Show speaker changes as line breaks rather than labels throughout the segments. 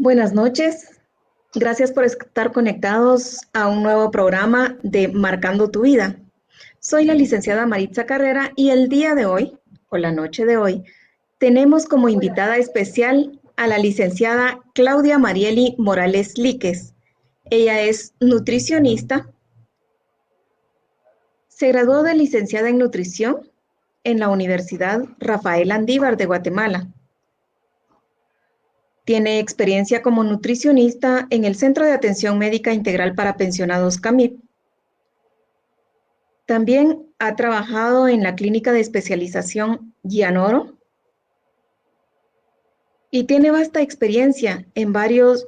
Buenas noches. Gracias por estar conectados a un nuevo programa de Marcando tu Vida. Soy la licenciada Maritza Carrera y el día de hoy, o la noche de hoy, tenemos como invitada especial a la licenciada Claudia Marieli Morales Líquez. Ella es nutricionista. Se graduó de licenciada en nutrición en la Universidad Rafael Andívar de Guatemala. Tiene experiencia como nutricionista en el Centro de Atención Médica Integral para Pensionados CAMIP. También ha trabajado en la Clínica de Especialización Gianoro y tiene vasta experiencia en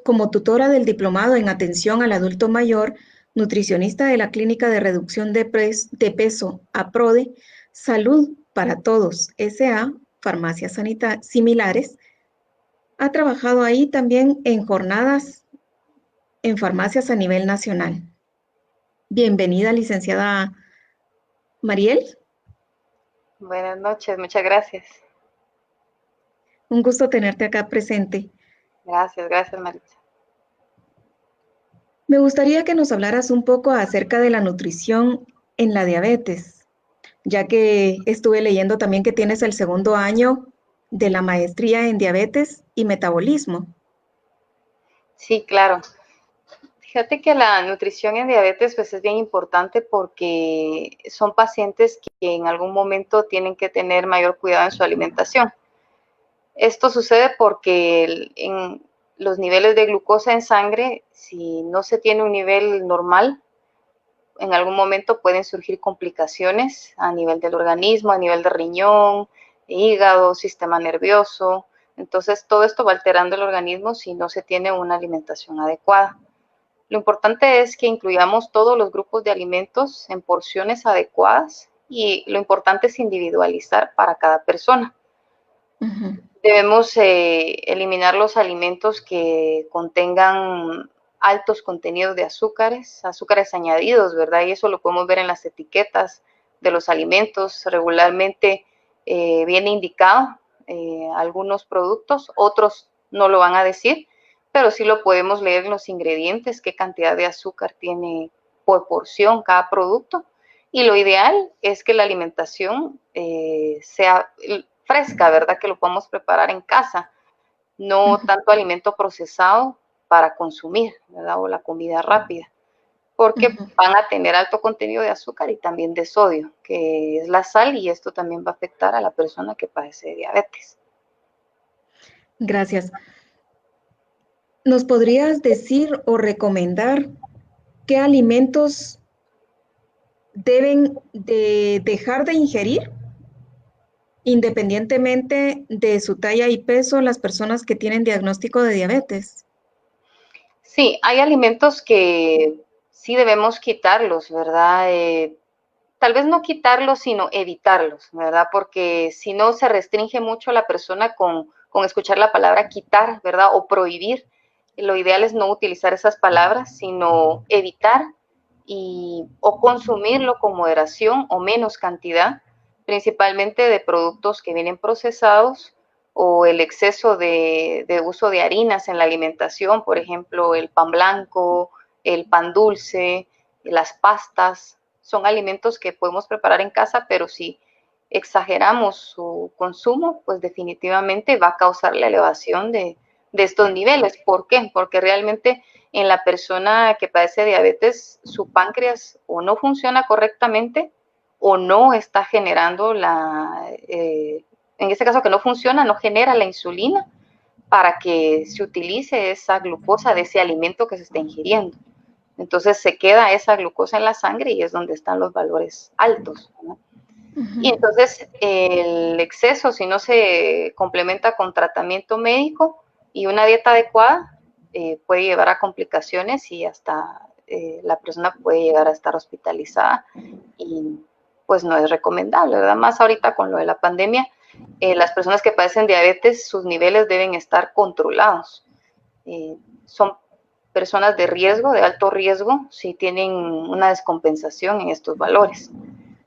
como tutora del Diplomado en Atención al Adulto Mayor, nutricionista de la Clínica de Reducción de Peso APRODE, Salud para Todos S.A., farmacias similares. Ha trabajado ahí también en jornadas en farmacias a nivel nacional. Bienvenida, licenciada Mariel.
Buenas noches, muchas gracias.
Un gusto tenerte acá presente.
Gracias, Maritza.
Me gustaría que nos hablaras un poco acerca de la nutrición en la diabetes, ya que estuve leyendo también que tienes el segundo año de la maestría en diabetes y metabolismo.
Sí, claro. Fíjate que la nutrición en diabetes pues es bien importante porque son pacientes que en algún momento tienen que tener mayor cuidado en su alimentación. Esto sucede porque en los niveles de glucosa en sangre, si no se tiene un nivel normal, en algún momento pueden surgir complicaciones a nivel del organismo, a nivel de riñón, hígado, sistema nervioso. Entonces, todo esto va alterando el organismo si no se tiene una alimentación adecuada. Lo importante es que incluyamos todos los grupos de alimentos en porciones adecuadas y lo importante es individualizar para cada persona. Debemos eliminar los alimentos que contengan altos contenidos de azúcares añadidos, ¿verdad? Y eso lo podemos ver en las etiquetas de los alimentos. Regularmente viene indicado algunos productos, otros no lo van a decir, pero sí lo podemos leer en los ingredientes, qué cantidad de azúcar tiene por porción cada producto. Y lo ideal es que la alimentación sea fresca, ¿verdad? Que lo podamos preparar en casa, no tanto alimento procesado para consumir, ¿verdad? O la comida rápida, porque van a tener alto contenido de azúcar y también de sodio, que es la sal, y esto también va a afectar a la persona que padece de diabetes.
Gracias. ¿Nos podrías decir o recomendar qué alimentos deben de dejar de ingerir independientemente de su talla y peso las personas que tienen diagnóstico de diabetes?
Sí, hay alimentos que sí debemos quitarlos, ¿verdad? Tal vez no quitarlos, sino evitarlos, ¿verdad? Porque si no se restringe mucho la persona con escuchar la palabra quitar, ¿verdad? O prohibir. Lo ideal es no utilizar esas palabras, sino evitar o consumirlo con moderación o menos cantidad, principalmente de productos que vienen procesados o el exceso de uso de harinas en la alimentación, por ejemplo, el pan blanco, el pan dulce, las pastas, son alimentos que podemos preparar en casa, pero si exageramos su consumo, pues definitivamente va a causar la elevación de estos niveles. ¿Por qué? Porque realmente en la persona que padece diabetes, su páncreas o no funciona correctamente o no está generando en este caso que no funciona, no genera la insulina para que se utilice esa glucosa de ese alimento que se está ingiriendo. Entonces se queda esa glucosa en la sangre y es donde están los valores altos, ¿no? Y entonces el exceso, si no se complementa con tratamiento médico y una dieta adecuada, puede llevar a complicaciones y hasta la persona puede llegar a estar hospitalizada y pues no es recomendable, ¿verdad? Más ahorita con lo de la pandemia, las personas que padecen diabetes, sus niveles deben estar controlados. Son personas de riesgo, de alto riesgo, si tienen una descompensación en estos valores.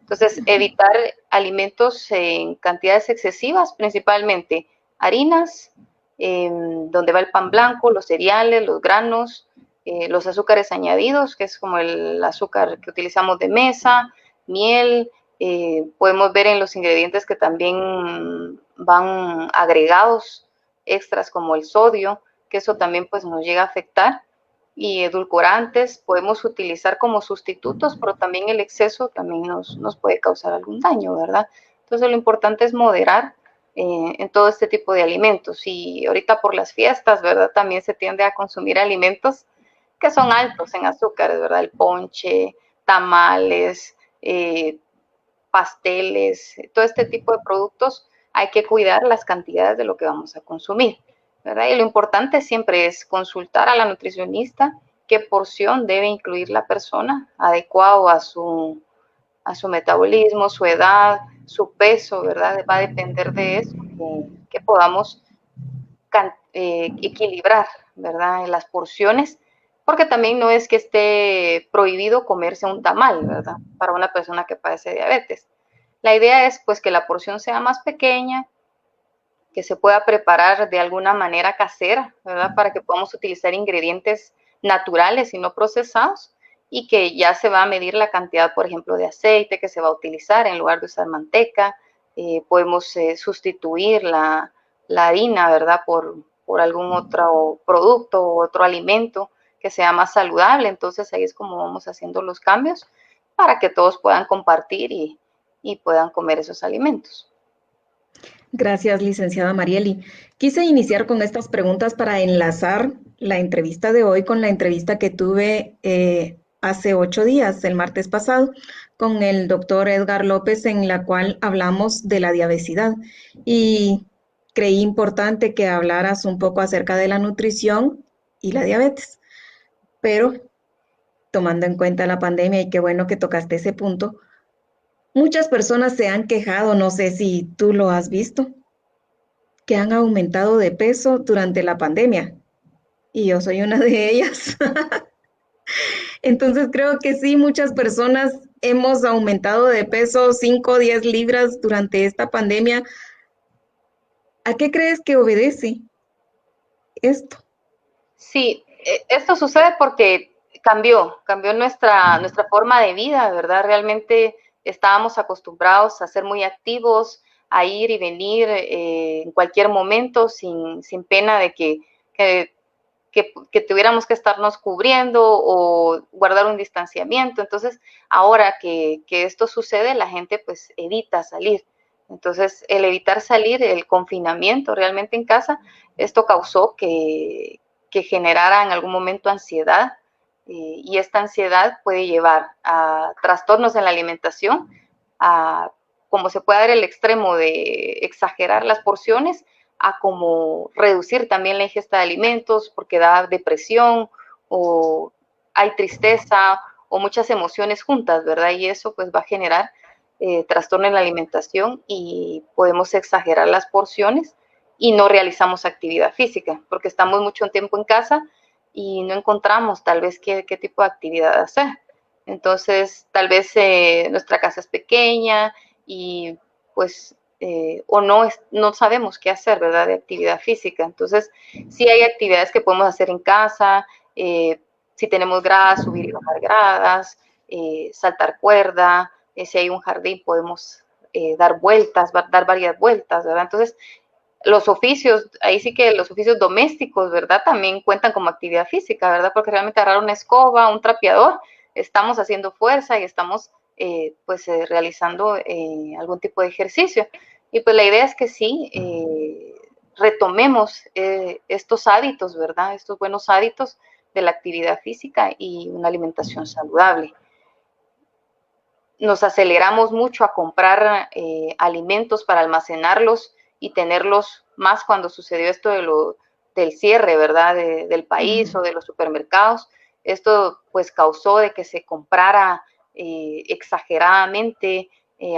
Entonces, evitar alimentos en cantidades excesivas, principalmente harinas, donde va el pan blanco, los cereales, los granos, los azúcares añadidos, que es como el azúcar que utilizamos de mesa, miel. Podemos ver en los ingredientes que también van agregados extras como el sodio, que eso también pues nos llega a afectar. Y edulcorantes podemos utilizar como sustitutos, pero también el exceso también nos puede causar algún daño, ¿verdad? Entonces lo importante es moderar en todo este tipo de alimentos. Y ahorita por las fiestas, ¿verdad? También se tiende a consumir alimentos que son altos en azúcares, ¿verdad? El ponche, tamales, pasteles, todo este tipo de productos, hay que cuidar las cantidades de lo que vamos a consumir, ¿verdad? Y lo importante siempre es consultar a la nutricionista qué porción debe incluir la persona adecuado a su metabolismo, su edad, su peso, ¿verdad? Va a depender de eso, que podamos equilibrar, ¿verdad? Las porciones, porque también no es que esté prohibido comerse un tamal, ¿verdad? Para una persona que padece diabetes. La idea es pues que la porción sea más pequeña, que se pueda preparar de alguna manera casera, ¿verdad? Para que podamos utilizar ingredientes naturales y no procesados y que ya se va a medir la cantidad, por ejemplo, de aceite que se va a utilizar en lugar de usar manteca. Podemos sustituir la harina, ¿verdad? Por algún otro producto o otro alimento que sea más saludable. Entonces ahí es como vamos haciendo los cambios para que todos puedan compartir y puedan comer esos alimentos.
Gracias, licenciada Marieli. Quise iniciar con estas preguntas para enlazar la entrevista de hoy con la entrevista que tuve hace 8 días, el martes pasado, con el doctor Edgar López, en la cual hablamos de la diabetes. Y creí importante que hablaras un poco acerca de la nutrición y la diabetes. Pero tomando en cuenta la pandemia, y qué bueno que tocaste ese punto, muchas personas se han quejado, no sé si tú lo has visto, que han aumentado de peso durante la pandemia. Y yo soy una de ellas. Entonces creo que sí, muchas personas hemos aumentado de peso 5 o 10 libras durante esta pandemia. ¿A qué crees que obedece esto?
Sí, esto sucede porque cambió nuestra forma de vida, ¿verdad? Realmente estábamos acostumbrados a ser muy activos, a ir y venir en cualquier momento sin pena de que tuviéramos que estarnos cubriendo o guardar un distanciamiento. Entonces, ahora que esto sucede, la gente pues evita salir. Entonces, el evitar salir, el confinamiento realmente en casa, esto causó que generara en algún momento ansiedad y esta ansiedad puede llevar a trastornos en la alimentación, a como se puede dar el extremo de exagerar las porciones, a como reducir también la ingesta de alimentos porque da depresión o hay tristeza o muchas emociones juntas, ¿verdad? Y eso pues va a generar trastorno en la alimentación y podemos exagerar las porciones y no realizamos actividad física porque estamos mucho tiempo en casa y no encontramos tal vez qué tipo de actividad hacer. Entonces, tal vez nuestra casa es pequeña y pues o no sabemos qué hacer, ¿verdad? De actividad física. Entonces, sí hay actividades que podemos hacer en casa, si tenemos gradas, subir y bajar gradas, saltar cuerda, si hay un jardín podemos dar vueltas, dar varias vueltas, ¿verdad? Entonces, los oficios, ahí sí que los oficios domésticos, ¿verdad? También cuentan como actividad física, ¿verdad? Porque realmente agarrar una escoba, un trapeador, estamos haciendo fuerza y estamos realizando algún tipo de ejercicio. Y pues la idea es que sí, retomemos estos hábitos, ¿verdad? Estos buenos hábitos de la actividad física y una alimentación saludable. Nos aceleramos mucho a comprar alimentos para almacenarlos y tenerlos más cuando sucedió esto del cierre, ¿verdad? Del país o de los supermercados. Esto pues causó de que se comprara exageradamente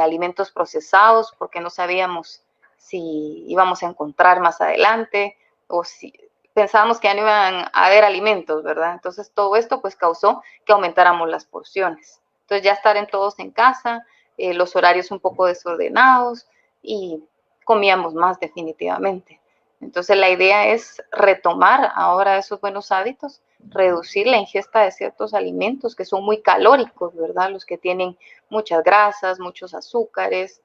alimentos procesados porque no sabíamos si íbamos a encontrar más adelante o si pensábamos que ya no iban a haber alimentos, ¿verdad? Entonces todo esto pues causó que aumentáramos las porciones. Entonces ya estar en todos en casa, los horarios un poco desordenados y comíamos más definitivamente. Entonces la idea es retomar ahora esos buenos hábitos, reducir la ingesta de ciertos alimentos que son muy calóricos, ¿verdad? Los que tienen muchas grasas, muchos azúcares,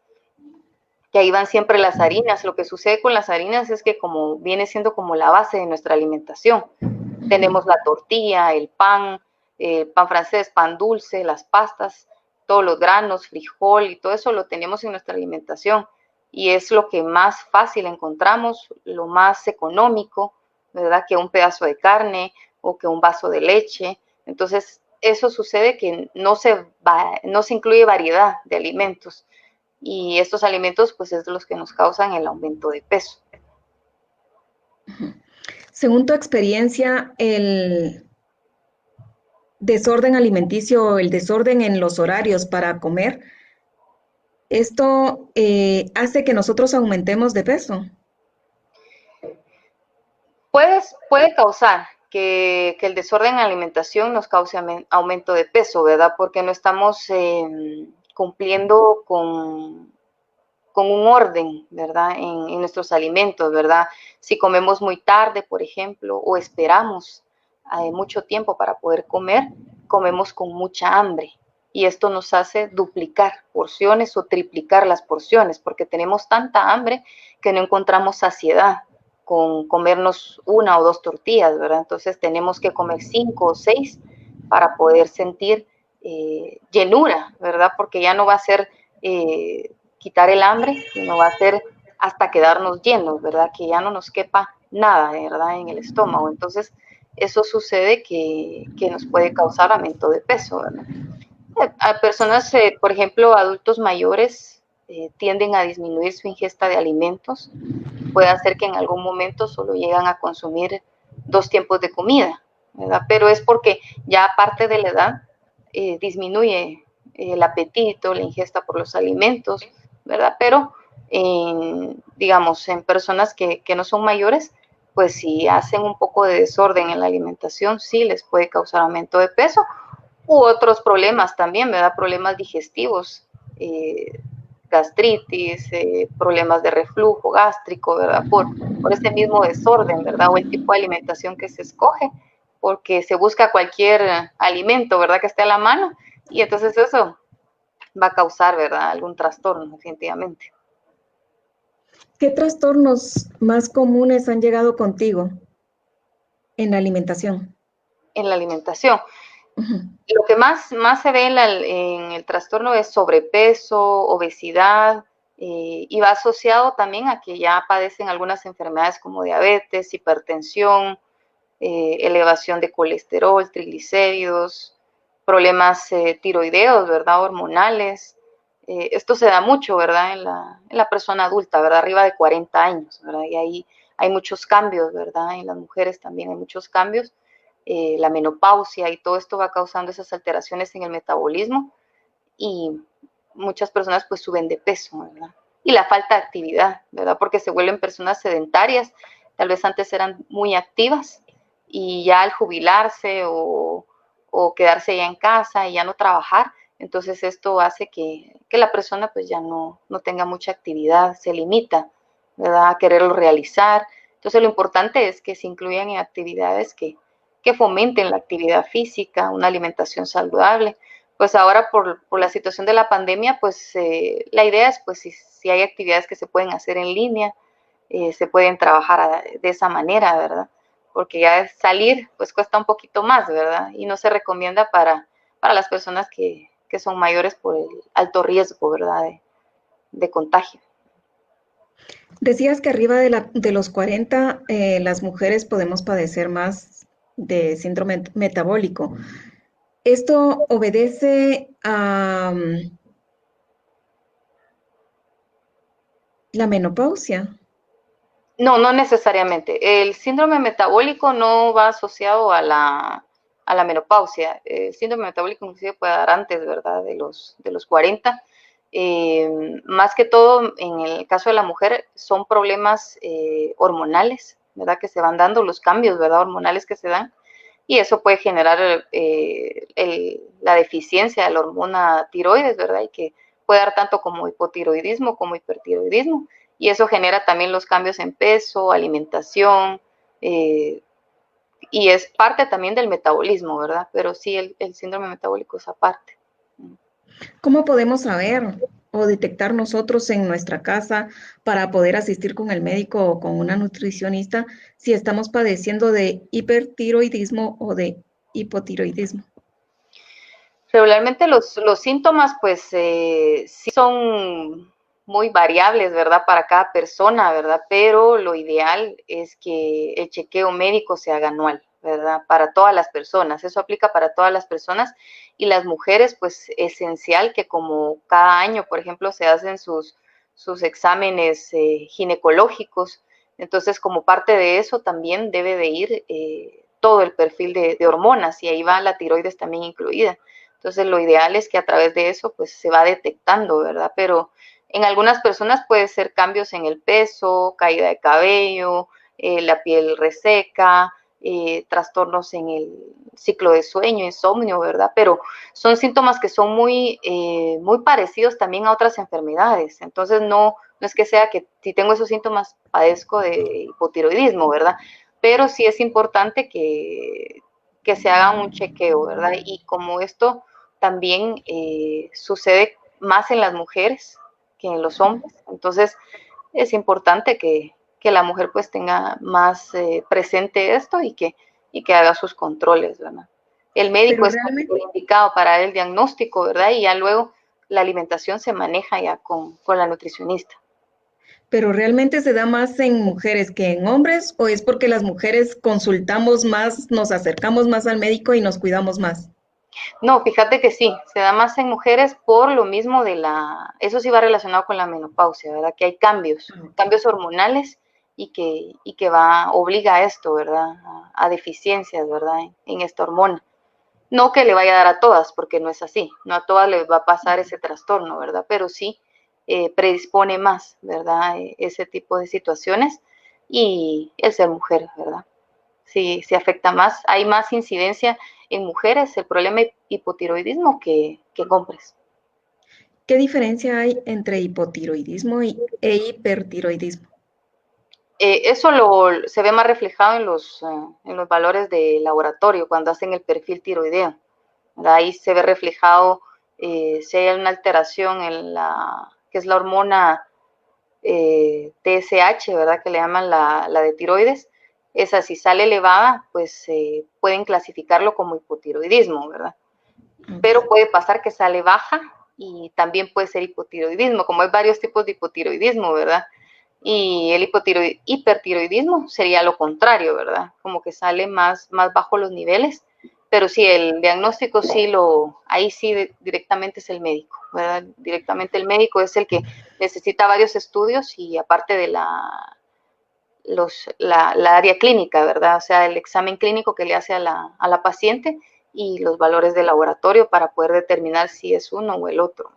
que ahí van siempre las harinas. Lo que sucede con las harinas es que como viene siendo como la base de nuestra alimentación, tenemos la tortilla, el pan francés, pan dulce, las pastas, todos los granos, frijol y todo eso lo tenemos en nuestra alimentación y es lo que más fácil encontramos, lo más económico, ¿verdad? Que un pedazo de carne o que un vaso de leche. Entonces, eso sucede que no se incluye variedad de alimentos y estos alimentos pues es los que nos causan el aumento de peso.
Según tu experiencia, el desorden alimenticio o el desorden en los horarios para comer, ¿esto hace que nosotros aumentemos de peso?
Puede causar que el desorden en la alimentación nos cause aumento de peso, ¿verdad? Porque no estamos cumpliendo con un orden, ¿verdad? En nuestros alimentos, ¿verdad? Si comemos muy tarde, por ejemplo, o esperamos mucho tiempo para poder comer, comemos con mucha hambre. Y esto nos hace duplicar porciones o triplicar las porciones, porque tenemos tanta hambre que no encontramos saciedad con comernos una o dos tortillas, ¿verdad? Entonces tenemos que comer 5 o 6 para poder sentir llenura, ¿verdad? Porque ya no va a ser quitar el hambre, sino va a ser hasta quedarnos llenos, ¿verdad? Que ya no nos quepa nada, ¿verdad? En el estómago. Entonces, eso sucede que nos puede causar aumento de peso, ¿verdad? A personas, por ejemplo, adultos mayores, tienden a disminuir su ingesta de alimentos. Puede hacer que en algún momento solo llegan a consumir 2 tiempos de comida, ¿verdad? Pero es porque ya aparte de la edad, disminuye el apetito, la ingesta por los alimentos, ¿verdad? Pero, digamos, en personas que no son mayores, pues si hacen un poco de desorden en la alimentación, sí les puede causar aumento de peso u otros problemas también, ¿verdad? Problemas digestivos, gastritis, problemas de reflujo gástrico, ¿verdad? Por este mismo desorden, ¿verdad? O el tipo de alimentación que se escoge, porque se busca cualquier alimento, ¿verdad? Que esté a la mano, y entonces eso va a causar, ¿verdad? Algún trastorno, definitivamente.
¿Qué trastornos más comunes han llegado contigo en la alimentación?
En la alimentación.
Uh-huh.
Lo que más se ve en el trastorno es sobrepeso, obesidad, y va asociado también a que ya padecen algunas enfermedades como diabetes, hipertensión, elevación de colesterol, triglicéridos, problemas tiroideos, ¿verdad? Hormonales. Esto se da mucho, ¿verdad? En la persona adulta, ¿verdad? Arriba de 40 años, ¿verdad? Y ahí hay muchos cambios, ¿verdad? En las mujeres también hay muchos cambios. La menopausia y todo esto va causando esas alteraciones en el metabolismo y muchas personas pues suben de peso, ¿verdad? Y la falta de actividad, ¿verdad? Porque se vuelven personas sedentarias, tal vez antes eran muy activas y ya al jubilarse o quedarse ya en casa y ya no trabajar, entonces esto hace que la persona pues ya no tenga mucha actividad, se limita, ¿verdad? A quererlo realizar. Entonces lo importante es que se incluyan en actividades que fomenten la actividad física, una alimentación saludable. Pues ahora por la situación de la pandemia, pues la idea es pues si hay actividades que se pueden hacer en línea, se pueden trabajar de esa manera, ¿verdad? Porque ya salir pues cuesta un poquito más, ¿verdad? Y no se recomienda para las personas que son mayores por el alto riesgo, ¿verdad? De contagio.
Decías que arriba de los 40 las mujeres podemos padecer más de síndrome metabólico. ¿Esto obedece a la menopausia?
No, no necesariamente. El síndrome metabólico no va asociado a la menopausia. El síndrome metabólico inclusive puede dar antes, ¿verdad? De los 40. Más que todo, en el caso de la mujer, son problemas hormonales, ¿verdad? Que se van dando, los cambios, ¿verdad? Hormonales que se dan. Y eso puede generar la deficiencia de la hormona tiroides, ¿verdad? Y que puede dar tanto como hipotiroidismo como hipertiroidismo y eso genera también los cambios en peso, alimentación, y es parte también del metabolismo, ¿verdad? Pero sí, el síndrome metabólico es aparte.
¿Cómo podemos saber o detectar nosotros en nuestra casa para poder asistir con el médico o con una nutricionista si estamos padeciendo de hipertiroidismo o de hipotiroidismo?
Regularmente los síntomas, pues, sí son muy variables, ¿verdad? Para cada persona, ¿verdad? Pero lo ideal es que el chequeo médico se haga anual, ¿verdad? Para todas las personas. Eso aplica para todas las personas. Y las mujeres, pues, esencial que como cada año, por ejemplo, se hacen sus exámenes ginecológicos. Entonces, como parte de eso, también debe de ir todo el perfil de hormonas y ahí va la tiroides también incluida. Entonces, lo ideal es que a través de eso, pues, se va detectando, ¿verdad? Pero en algunas personas puede ser cambios en el peso, caída de cabello, la piel reseca, trastornos en el ciclo de sueño, insomnio, ¿verdad? Pero son síntomas que son muy parecidos también a otras enfermedades. Entonces, no es que sea que si tengo esos síntomas padezco de hipotiroidismo, ¿verdad? Pero sí es importante que se haga un chequeo, ¿verdad? Y como esto también sucede más en las mujeres que en los hombres. Entonces es importante que la mujer pues tenga más presente esto y que haga sus controles, ¿verdad? El médico
Pero
es
realmente,
el indicado para el diagnóstico, ¿verdad? Y ya luego la alimentación se maneja ya con la nutricionista.
pero realmente se da más en mujeres que en hombres, ¿o es porque las mujeres consultamos más, nos acercamos más al médico y nos cuidamos más?
No, fíjate que sí, se da más en mujeres por lo mismo eso sí va relacionado con la menopausia, ¿verdad? Que hay cambios,
Ah, ok.
cambios hormonales y que obliga a esto, ¿verdad? A deficiencias, ¿verdad? En esta hormona. No que le vaya a dar a todas, porque no es así, no a todas les va a pasar ese trastorno, ¿verdad? Pero sí predispone más, ¿verdad? Ese tipo de situaciones y el ser mujer, ¿verdad? Sí, se afecta más, hay más incidencia en mujeres el problema hipotiroidismo que en hombres.
¿Qué diferencia hay entre hipotiroidismo e hipertiroidismo?
Eso se ve más reflejado en los valores de laboratorio cuando hacen el perfil tiroideo. ¿Verdad? Ahí se ve reflejado si hay una alteración en que es la hormona TSH, ¿verdad? Que le llaman la de tiroides. Esa si sale elevada, pues pueden clasificarlo como hipotiroidismo, ¿verdad? Pero
Ok.
puede pasar que sale baja y también puede ser hipotiroidismo, como hay varios tipos de hipotiroidismo, ¿verdad? Y el hipertiroidismo sería lo contrario, ¿verdad? Como que sale más bajo los niveles, pero sí, el diagnóstico ahí sí directamente es el médico, ¿verdad? Directamente el médico es el que necesita varios estudios y aparte de la área clínica, ¿verdad? O sea, el examen clínico que le hace a la paciente y los valores de laboratorio para poder determinar si es uno o el otro.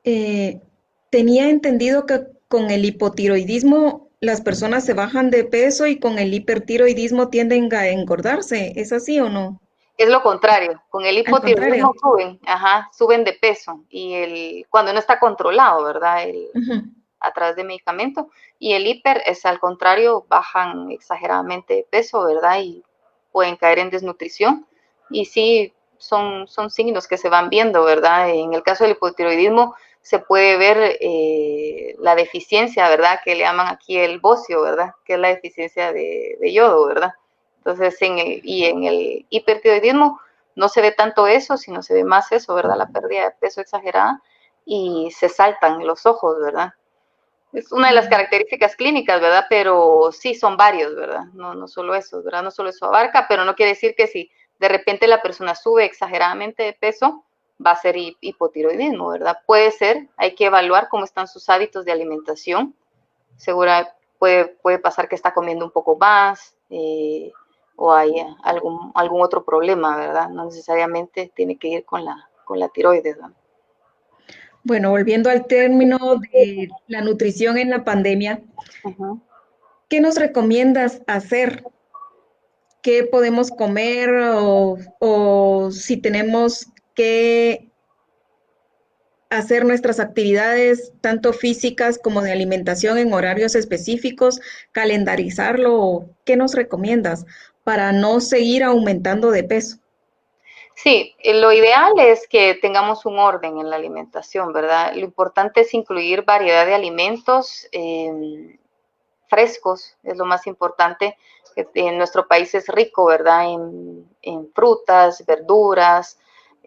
Eh, tenía entendido que con el hipotiroidismo las personas se bajan de peso y con el hipertiroidismo tienden a engordarse. ¿Es así o no?
Es lo contrario, con el
Al contrario.
hipotiroidismo suben, ajá, suben de peso y cuando no está controlado, ¿verdad?
Ujú.
A través de medicamento y el hiper es al contrario, bajan exageradamente de peso, ¿verdad? Y pueden caer en desnutrición y sí, son signos que se van viendo, ¿verdad? En el caso del hipotiroidismo se puede ver la deficiencia, ¿verdad? Que le llaman aquí el bocio, ¿verdad? Que es la deficiencia de yodo, ¿verdad? Entonces, en el hipertiroidismo no se ve tanto eso, sino se ve más eso, ¿verdad? La pérdida de peso exagerada y se saltan los ojos, ¿verdad? Es una de las
Mm.
características clínicas, ¿verdad? Pero sí son varios, ¿verdad? No solo eso, ¿verdad? No solo eso abarca, pero no quiere decir que si de repente la persona sube exageradamente de peso, va a ser hipotiroidismo, ¿verdad? Puede ser, hay que evaluar cómo están sus hábitos de alimentación. Segura puede pasar que está comiendo un poco más o hay algún otro problema, ¿verdad? No necesariamente tiene que ir con la tiroides, ¿verdad?
Bueno, volviendo al término de la nutrición en la pandemia,
Uh -huh.
¿qué nos recomiendas hacer? ¿Qué podemos comer o si tenemos que hacer nuestras actividades, tanto físicas como de alimentación, en horarios específicos, calendarizarlo? ¿Qué nos recomiendas para no seguir aumentando de peso?
Sí, lo ideal es que tengamos un orden en la alimentación, ¿verdad? Lo importante es incluir variedad de alimentos frescos, es lo más importante. En nuestro país es rico, ¿verdad? En frutas, verduras,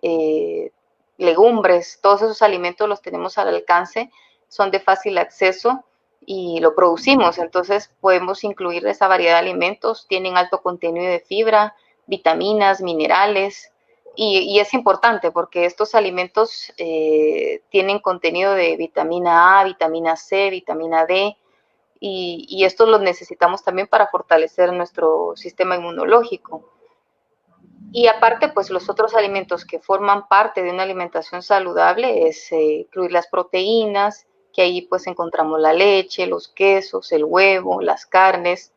eh, legumbres, todos esos alimentos los tenemos al alcance, son de fácil acceso y lo producimos, entonces podemos incluir esa variedad de alimentos, tienen alto contenido de fibra, vitaminas, minerales, y es importante porque estos alimentos tienen contenido de vitamina A, vitamina C, vitamina D, y estos los necesitamos también para fortalecer nuestro sistema inmunológico. Y aparte, pues los otros alimentos que forman parte de una alimentación saludable es incluir las proteínas, que ahí pues encontramos la leche, los quesos, el huevo, las carnes.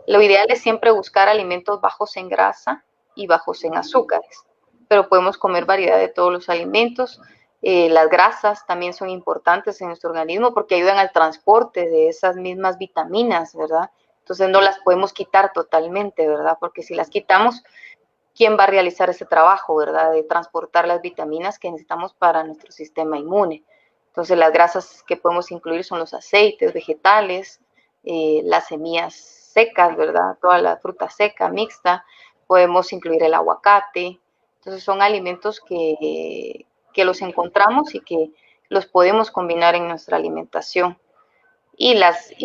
Lo ideal es siempre buscar alimentos bajos en grasa y bajos en azúcares, pero podemos comer variedad de todos los alimentos. Las grasas también son importantes en nuestro organismo porque ayudan al transporte de esas mismas vitaminas, ¿verdad? Entonces no las podemos quitar totalmente, ¿verdad? Porque si las quitamos, ¿quién va a realizar ese trabajo, ¿verdad? De transportar las vitaminas que necesitamos para nuestro sistema inmune. Entonces las grasas que podemos incluir son los aceites vegetales, las semillas secas, ¿verdad? Toda la fruta seca, mixta. Podemos incluir el aguacate. Entonces son alimentos que los encontramos y que los podemos combinar en nuestra alimentación. Y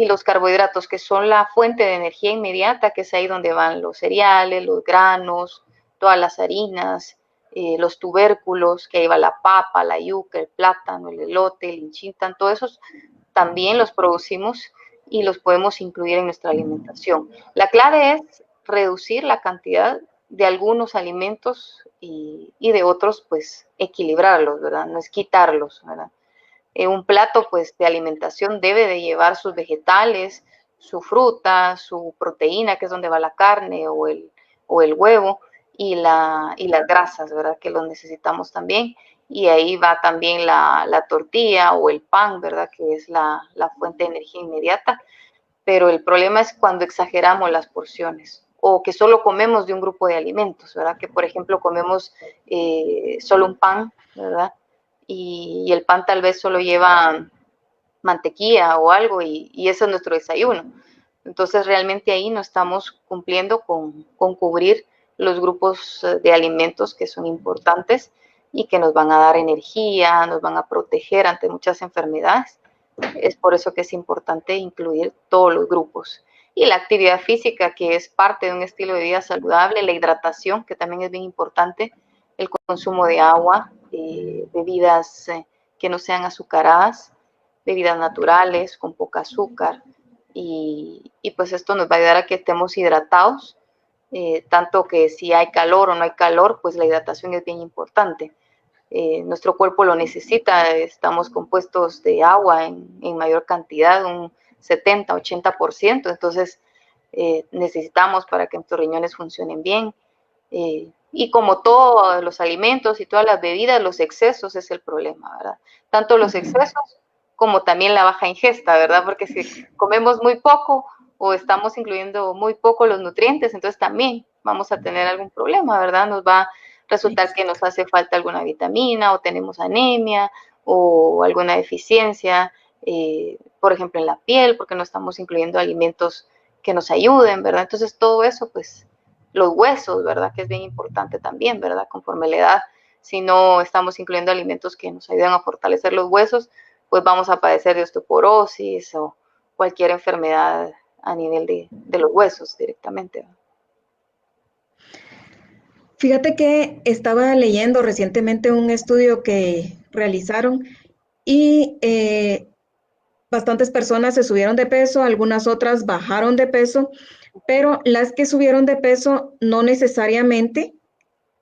los carbohidratos, que son la fuente de energía inmediata, que es ahí donde van los cereales, los granos, todas las harinas, los tubérculos, que ahí va la papa, la yuca, el plátano, el elote, el inchintan, todos esos también los producimos y los podemos incluir en nuestra alimentación. La clave es reducir la cantidad de algunos alimentos y de otros, pues equilibrarlos, ¿verdad? No es quitarlos, ¿verdad? Un plato pues de alimentación debe de llevar sus vegetales, su fruta, su proteína, que es donde va la carne o el huevo, y las grasas, ¿verdad? Que lo necesitamos también. Y ahí va también la tortilla o el pan, ¿verdad? Que es la fuente de energía inmediata. Pero el problema es cuando exageramos las porciones o que solo comemos de un grupo de alimentos, ¿verdad? Que por ejemplo comemos solo un pan, ¿verdad? Y el pan tal vez solo lleva mantequilla o algo y ese es nuestro desayuno. Entonces realmente ahí no estamos cumpliendo con cubrir los grupos de alimentos que son importantes y que nos van a dar energía, nos van a proteger ante muchas enfermedades. Es por eso que es importante incluir todos los grupos. Y la actividad física, que es parte de un estilo de vida saludable, la hidratación, que también es bien importante, el consumo de agua, bebidas que no sean azucaradas, bebidas naturales, con poca azúcar, y pues esto nos va a ayudar a que estemos hidratados, tanto que si hay calor o no hay calor, pues la hidratación es bien importante. Nuestro cuerpo lo necesita, estamos compuestos de agua en mayor cantidad, un 70-80%, entonces necesitamos para que nuestros riñones funcionen bien. Y como todos los alimentos y todas las bebidas, los excesos es el problema, ¿verdad? Tanto los excesos como también la baja ingesta, ¿verdad? Porque si comemos muy poco o estamos incluyendo muy poco los nutrientes, entonces también vamos a tener algún problema, ¿verdad? Nos va a resultar que nos hace falta alguna vitamina o tenemos anemia o alguna deficiencia, por ejemplo, en la piel, porque no estamos incluyendo alimentos que nos ayuden, ¿verdad? Entonces todo eso, pues, los huesos, ¿verdad? Que es bien importante también, ¿verdad? Conforme la edad, si no estamos incluyendo alimentos que nos ayuden a fortalecer los huesos, pues vamos a padecer de osteoporosis o cualquier enfermedad a nivel de los huesos directamente, ¿verdad?
Fíjate que estaba leyendo recientemente un estudio que realizaron y bastantes personas se subieron de peso, algunas otras bajaron de peso, pero las que subieron de peso no necesariamente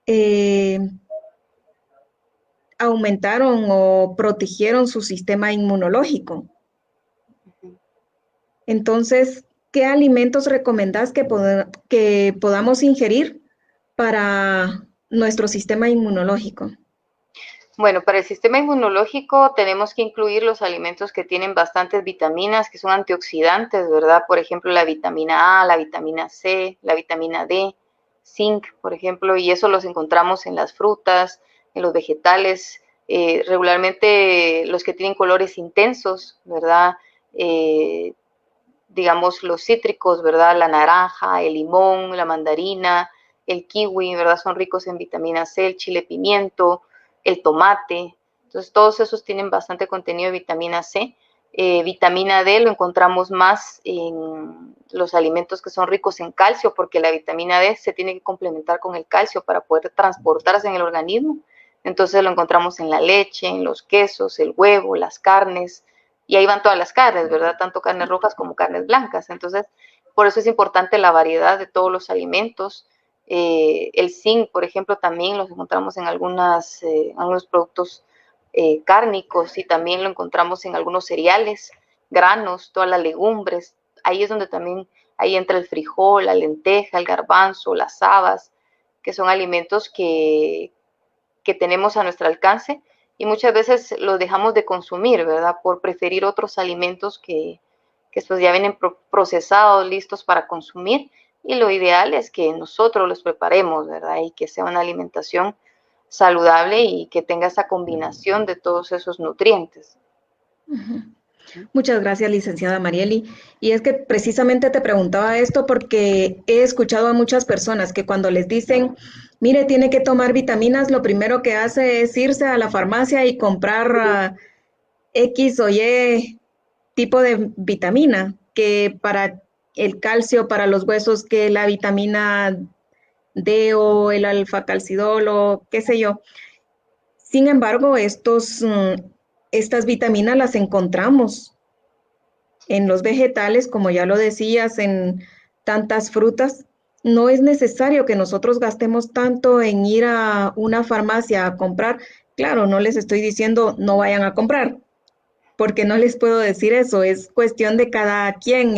eh, aumentaron o protegieron su sistema inmunológico. Entonces, ¿qué alimentos recomendás que podamos ingerir para nuestro sistema inmunológico?
Bueno, para el sistema inmunológico tenemos que incluir los alimentos que tienen bastantes vitaminas, que son antioxidantes, ¿verdad? Por ejemplo, la vitamina A, la vitamina C, la vitamina D, zinc, por ejemplo, y eso los encontramos en las frutas, en los vegetales, regularmente los que tienen colores intensos, ¿verdad? Eh, digamos, los cítricos, ¿verdad? La naranja, el limón, la mandarina, el kiwi, ¿verdad? Son ricos en vitamina C, el chile pimiento, el tomate. Entonces, todos esos tienen bastante contenido de vitamina C. Vitamina D lo encontramos más en los alimentos que son ricos en calcio, porque la vitamina D se tiene que complementar con el calcio para poder transportarse en el organismo. Entonces lo encontramos en la leche, en los quesos, el huevo, las carnes, y ahí van todas las carnes, ¿verdad? Tanto carnes rojas como carnes blancas. Entonces, por eso es importante la variedad de todos los alimentos. El zinc, por ejemplo, también los encontramos en algunos productos cárnicos y también lo encontramos en algunos cereales, granos, todas las legumbres. Ahí es donde también ahí entra el frijol, la lenteja, el garbanzo, las habas, que son alimentos que tenemos a nuestro alcance y muchas veces los dejamos de consumir, ¿verdad? Por preferir otros alimentos que pues ya vienen procesados, listos para consumir. Y lo ideal es que nosotros los preparemos, ¿verdad? Y que sea una alimentación saludable y que tenga esa combinación de todos esos nutrientes.
Ujú. Muchas gracias, licenciada Marieli. Y es que precisamente te preguntaba esto porque he escuchado a muchas personas que cuando les dicen, mire, tiene que tomar vitaminas, lo primero que hace es irse a la farmacia y comprar X o Y tipo de vitamina, que para el calcio, para los huesos, que la vitamina D o el alfa-calcidol o qué sé yo. Sin embargo, estas vitaminas las encontramos en los vegetales, como ya lo decías, en tantas frutas. No es necesario que nosotros gastemos tanto en ir a una farmacia a comprar. Claro, no les estoy diciendo no vayan a comprar, porque no les puedo decir eso. Es cuestión de cada quien,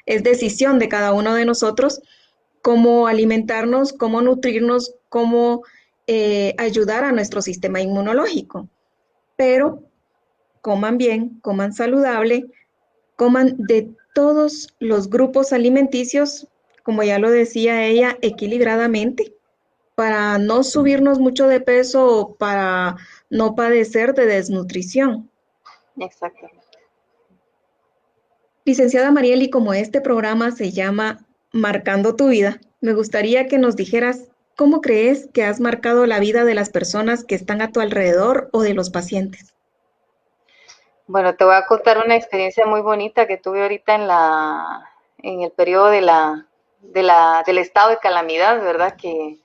es decisión de cada uno de nosotros cómo alimentarnos, cómo nutrirnos, cómo ayudar a nuestro sistema inmunológico. Pero coman bien, coman saludable, coman de todos los grupos alimenticios, como ya lo decía ella, equilibradamente, para no subirnos mucho de peso o para no padecer de desnutrición.
Exactamente.
Licenciada Marieli, como este programa se llama Marcando tu vida, me gustaría que nos dijeras cómo crees que has marcado la vida de las personas que están a tu alrededor o de los pacientes.
Bueno, te voy a contar una experiencia muy bonita que tuve ahorita en el periodo del estado de calamidad, ¿verdad? Que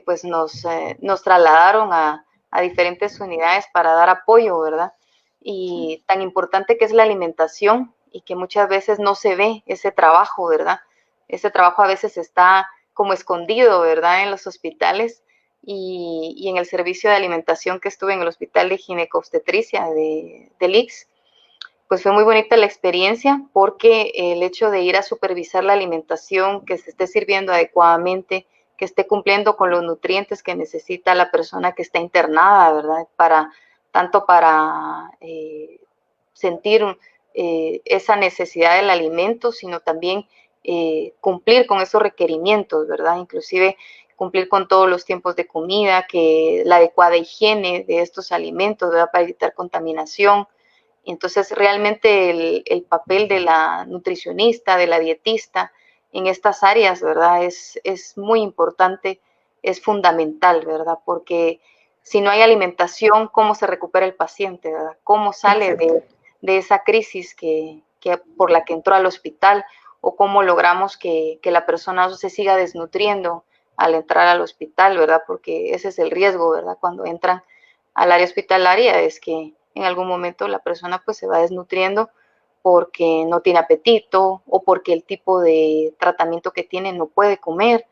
pues nos trasladaron a diferentes unidades para dar apoyo, ¿verdad? Y tan importante que es la alimentación y que muchas veces no se ve ese trabajo, ¿verdad? Ese trabajo a veces está como escondido, ¿verdad? En los hospitales y en el servicio de alimentación que estuve en el hospital de ginecobstetricia del IX, pues fue muy bonita la experiencia porque el hecho de ir a supervisar la alimentación, que se esté sirviendo adecuadamente, que esté cumpliendo con los nutrientes que necesita la persona que está internada, ¿verdad? Tanto para sentir esa necesidad del alimento, sino también cumplir con esos requerimientos, ¿verdad? Inclusive cumplir con todos los tiempos de comida, que la adecuada higiene de estos alimentos, ¿verdad? Para evitar contaminación. Entonces, realmente el papel de la nutricionista, de la dietista en estas áreas, ¿verdad? Es muy importante, es fundamental, ¿verdad? Porque si no hay alimentación, ¿cómo se recupera el paciente, ¿verdad? ¿Cómo sale
Exacto.
de esa crisis por la que entró al hospital? ¿O cómo logramos que la persona no se siga desnutriendo al entrar al hospital, ¿verdad? Porque ese es el riesgo, ¿verdad? Cuando entran al área hospitalaria, es que en algún momento la persona pues se va desnutriendo porque no tiene apetito o porque el tipo de tratamiento que tiene no puede comer.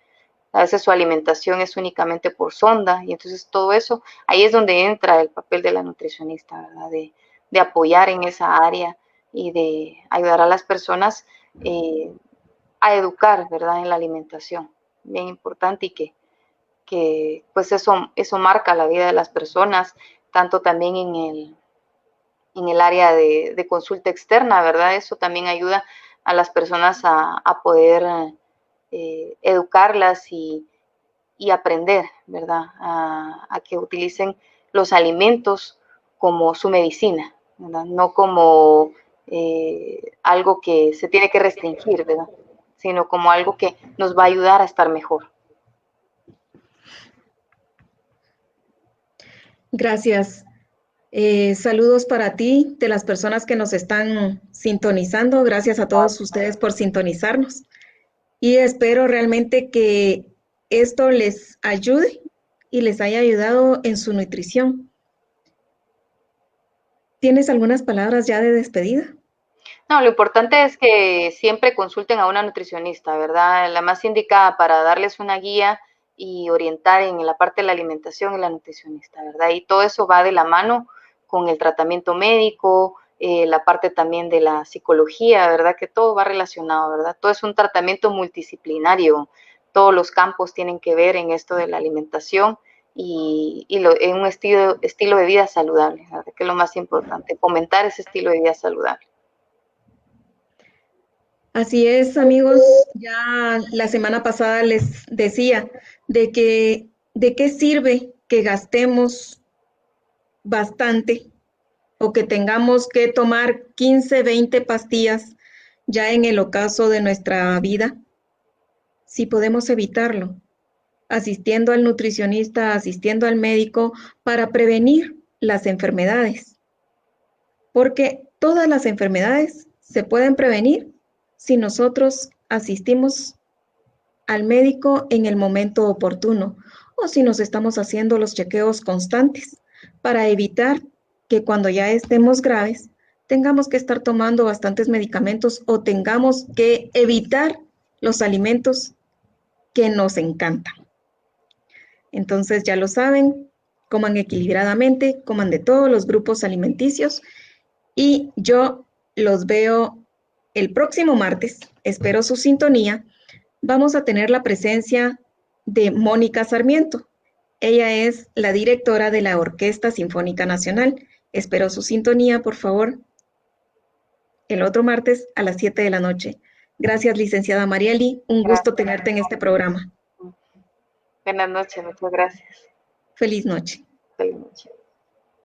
A veces su alimentación es únicamente por sonda y entonces todo eso, ahí es donde entra el papel de la nutricionista, ¿verdad? De apoyar en esa área y de ayudar a las personas a educar, ¿verdad? En la alimentación, bien importante y que que pues eso marca la vida de las personas, tanto también en el área de consulta externa, ¿verdad? Eso también ayuda a las personas a poder educarlas y aprender, ¿verdad? A que utilicen los alimentos como su medicina, ¿verdad? No como algo que se tiene que restringir, ¿verdad? Sino como algo que nos va a ayudar a estar mejor.
Gracias. Saludos para ti, de las personas que nos están sintonizando. Gracias a todos ustedes por sintonizarnos. Y espero realmente que esto les ayude y les haya ayudado en su nutrición. ¿Tienes algunas palabras ya de despedida?
No, lo importante es que siempre consulten a una nutricionista, ¿verdad? La más indicada para darles una guía y orientar en la parte de la alimentación es la nutricionista, ¿verdad? Y todo eso va de la mano con el tratamiento médico, la parte también de la psicología, ¿verdad? Que todo va relacionado, ¿verdad? Todo es un tratamiento multidisciplinario. Todos los campos tienen que ver en esto de la alimentación en un estilo de vida saludable, ¿verdad? Que es lo más importante, fomentar ese estilo de vida saludable.
Así es, amigos. Ya la semana pasada les decía de qué sirve que gastemos bastante o que tengamos que tomar 15, 20 pastillas ya en el ocaso de nuestra vida, si podemos evitarlo, asistiendo al nutricionista, asistiendo al médico para prevenir las enfermedades, porque todas las enfermedades se pueden prevenir si nosotros asistimos al médico en el momento oportuno o si nos estamos haciendo los chequeos constantes para evitar que cuando ya estemos graves tengamos que estar tomando bastantes medicamentos o tengamos que evitar los alimentos que nos encantan. Entonces ya lo saben, coman equilibradamente, coman de todos los grupos alimenticios y yo los veo el próximo martes. Espero su sintonía. Vamos a tener la presencia de Mónica Sarmiento. Ella es la directora de la Orquesta Sinfónica Nacional. Espero su sintonía, por favor, el otro martes a las 7 de la noche. Gracias, licenciada Marieli. Un gusto
Gracias.
tenerte en este programa.
Buenas noches, muchas gracias.
Feliz noche.
Feliz noche.